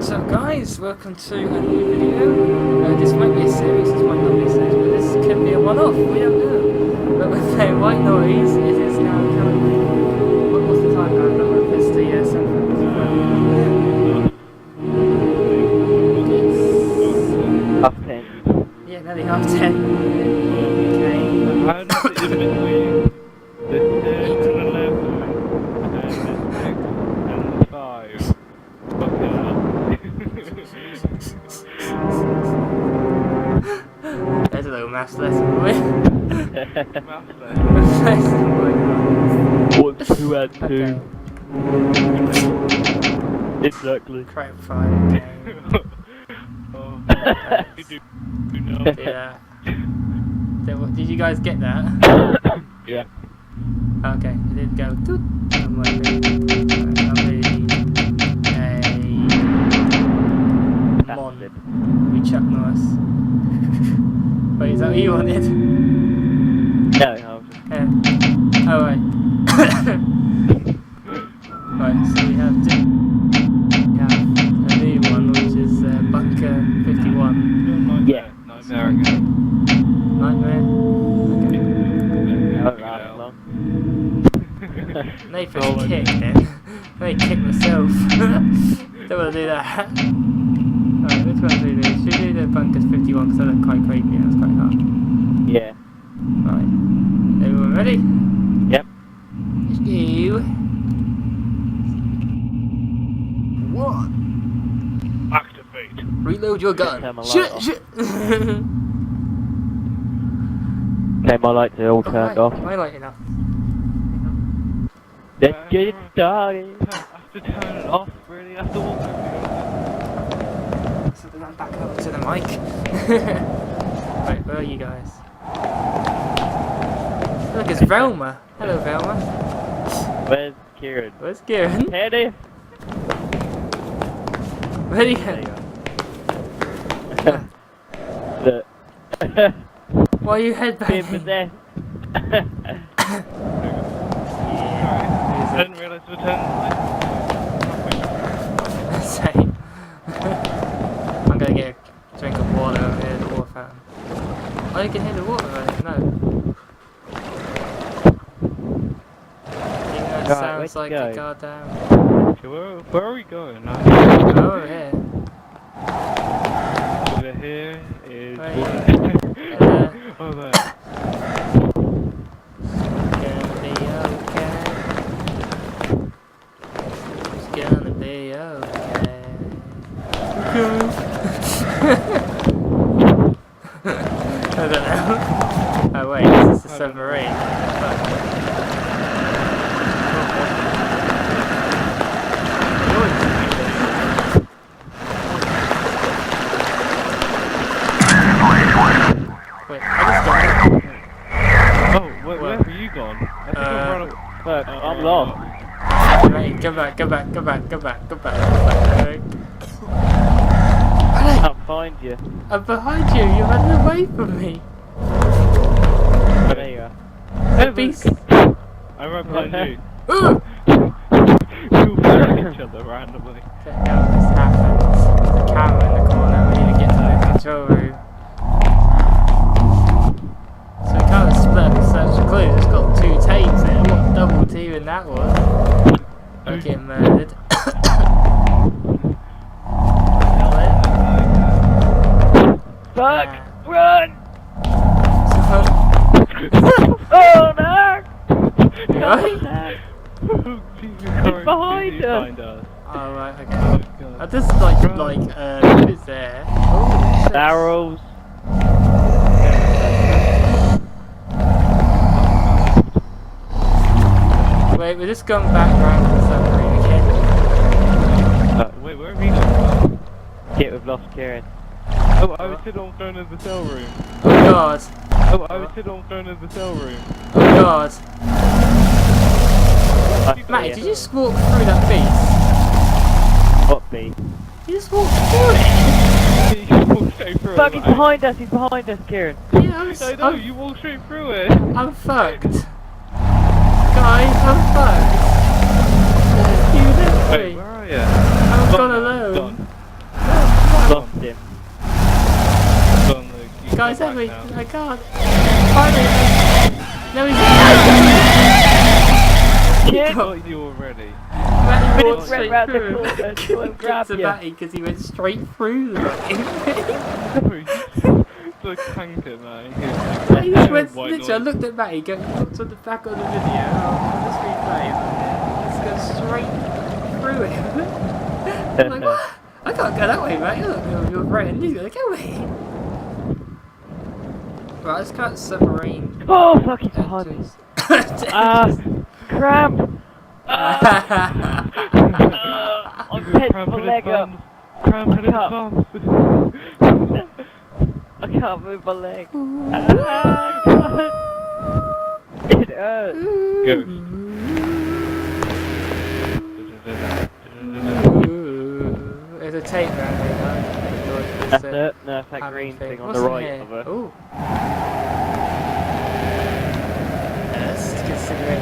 What's up guys, welcome to a new video. This might be a series, this might not be a series, but this could be a one-off, we don't know. But we're playing White Noise, it is now currently, what's the time guys? I don't know if it's the 7. Half 10. Yeah, nearly half 10. Okay. How does it in between the 10 and 11 and the 6 and the 5? Fucking hell. There's a little maths lesson boy. Maths Lesson boy. 1, 2 and 2. Okay. Exactly. Crap fire game. Yeah. So, did you guys get that? Yeah. Okay, it did go toot. I'm like, Mon. We Chuck Norris. Wait, is that what you wanted? No, no. Oh, right. Right, so we have a new one, which is Bunker 51. Yeah. Nightmare again. Nightmare? Not that long. Nathan's kicked it. I kicked myself. Don't want to do that. Alright, which one do we do? Should we do the Bunkers 51 because that looked quite creepy and it's quite hard. Yeah. Right. Everyone ready? Yep. Let's go. One. Activate. Reload your Turn gun. my light Shit, off. shit. Okay, my lights are all turned off. My lighting up. Let's get it started. I have to turn it off, really? I have to walk over So then I'm back over to the mic. Right, where are you guys? Look, it's Velma. Hello, Velma. Where's Kieran? Where's Kieran? Teddy! Where are you There you going? go. Look. Why are you Being headbanging? possessed. I didn't realise we were turning Same. I'm gonna get a drink of water over here at the water fountain. Oh, you can hear the water running? No. You know, it Right, sounds like where'd a you go? goddamn... Okay, where are we going now? Oh, over here. Over here is... Right. Oh, there. Gonna be okay. It's gonna be okay. I don't know. Oh wait, this is a submarine. Wait, I just got Oh, where have you gone? I think I'm running... Look, I'm lost. Right, go back. I can't find you. I'm behind you, you're running away from me. Oh, there you are. That beast. I'm right behind you. Ooh! You'll find each other randomly. What the hell just happened? There's a camera in the corner, we need to get to the control room. So we kind of split up and search the clues. It's got 2 tapes in it. What double teaming that was? Fucking murdered. Fuck! Run! Oh, Oh no! right? It's behind us. Oh, right, okay. Oh, God. I just like, who's there? Oh, Barrels. wait, we're just going back around to the submarine again. Wait, where have you gone? Shit, we've lost Kieran. Oh, I was sitting on phone in the cell room. Oh god. Oh, I was sitting on phone in the cell room. Oh god. Matty, did you just walk through that beast? What beat? You just walked through it? You walked straight through Fuck, it. he's behind us, Kieran. Yeah, I know, you walked straight through it. I'm fucked. Guys, I'm fucked. You left Wait, me. where are you? I'm Gone gone now, alone. gone. me! now. I can't! Finally! No, he's Kieran! Got you already. Matty But walked it's straight round the through. corner, so I'll Get grab to you. Matty because he went straight through the Matty. It's like tanker, man. He just went, White literally, I noise. looked at Matty, looked on the back of the video, on the replay, and just go straight through him. I'm like, what? I can't go that way, mate. Look, your friend, he's gonna kill me. Right, let's cut submarine. Oh, fuck, he's behind me. Cramp! I'm dead Cramp my in his leg up. bums. Cramp in his Cut. bums. I can't move my leg. It hurts. Go. There's a tape around here, man. That's it. No, it's that green thing on the right of her. Ooh. Let's consider it.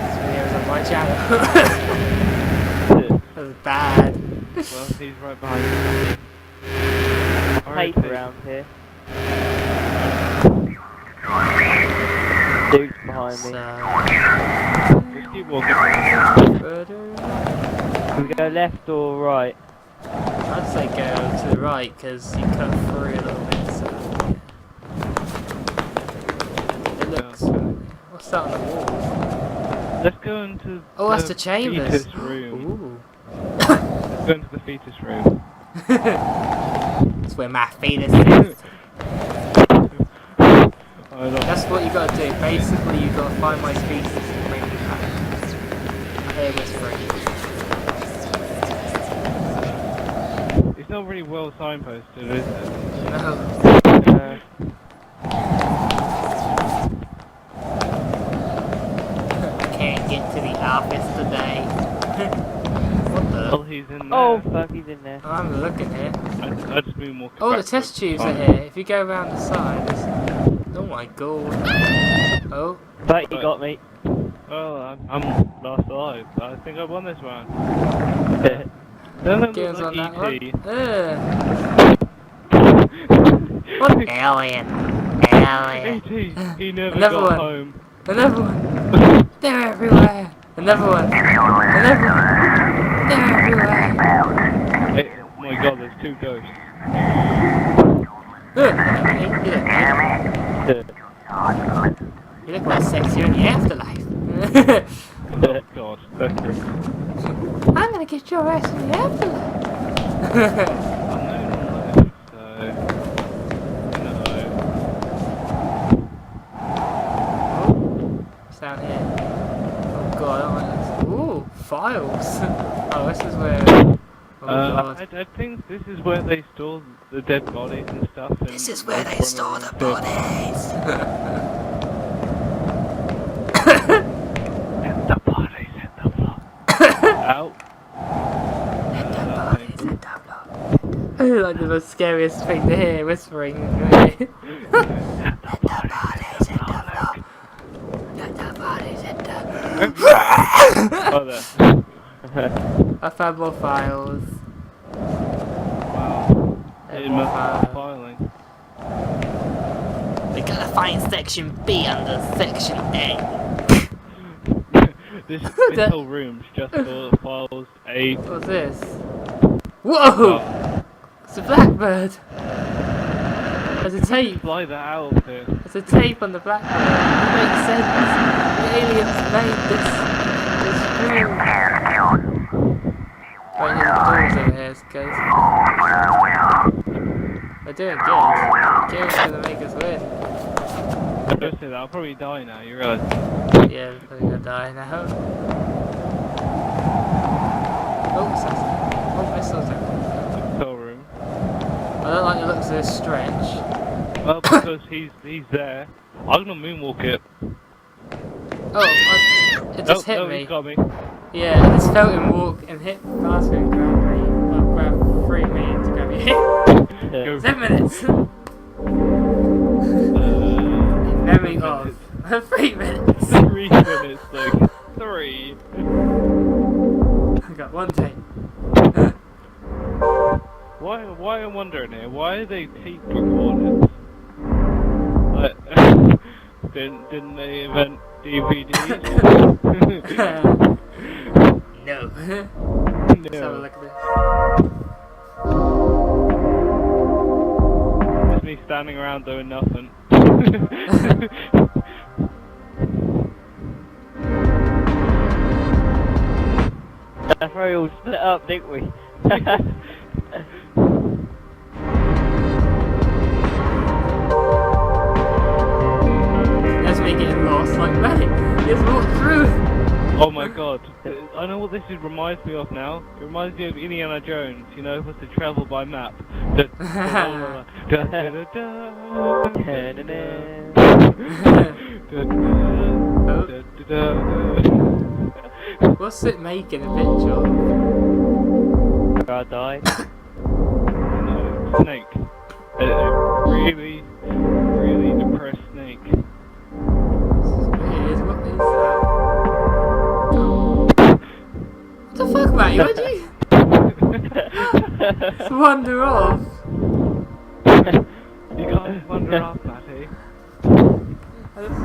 This video's on my channel. That was bad. Well, he's right behind you. Tape around here. Dude's behind me. Just keep walking. Can we go left or right? I'd say go to the right because you cut through a little bit. So it looks. What's that on the wall? Let's go into Oh, that's the chambers. fetus room. Ooh. Let's go into the fetus room. That's where my fetus is. I don't That's what you gotta do. Basically, you gotta find my fetus and bring it back. Here was free. It's not really well signposted, is it? No. I can't get to the office today. What the? Well, he's in there. Oh, fuck, he's in there. I'm looking here. I just been walking Oh, the backwards. test tubes are Oh. here. If you go around the side, there's... Oh my god. Oh. But he got me. Well, I'm last alive. I think I won this round. Doesn't it Kieran's look on that like E.T.? one. What? Alien. Alien. E.T. He never Another got one. home. Another one. They're everywhere. Another one. Another one. They're everywhere. Hey, oh my god, there's two ghosts. You look like sexier in the afterlife. Oh god. I'm gonna get your ass in the afterlife. I'm not on left, Oh, what's down here? Oh god, I don't like this. Ooh, files. Oh, this is where. Oh god. I think this is where they store the dead bodies and stuff. And This is where they one store of the them- bodies. And the bodies in the block. Out. Like the most scariest thing to hear, whispering. Let the bodies in the block. Let the bodies in the... Oh, there. I found more files. Wow. There's It more must be files. filing. We gotta find section B under section A. This That- whole room's just full of files. A. What's this? Whoa! It's a blackbird! There's a tape! Fly that out of here. There's a tape on the blackbird. It makes sense. The aliens made this room. Right, there's doors over here, guys. They're doing good. Kieran's gonna make us win. Don't say that, I'll probably die now, you realise? Yeah, we're gonna die now. Oh, assassin. Oh, missiles are... Hotel room. I don't like the looks of this stretch. Well, because he's there. I'm gonna moonwalk it. Oh, it just hit no, me. He's got me. Yeah, I just felt him walk and hit past me and grab me. Well, grab 3 minutes to grab me. Go. 7 minutes! Memory off. 3 minutes. 3 minutes, like 3. I got 1 tape. Why I'm wondering here, why are they tape recorders? Didn't they invent DVDs? No. Let's have a No. look at this. It's me standing around doing nothing. That's where we all split up, didn't we? That's me getting lost like Matty. Let's walk through. Oh my god. I know what this reminds me of now. It reminds me of Indiana Jones, you know, with the travel by map. What's it making a picture of? I died. No, snake. A really, really depressed snake. Weird, what is that? What the fuck, Matty? Where'd you just wander off? You can't wander off, Matty. Oh, this is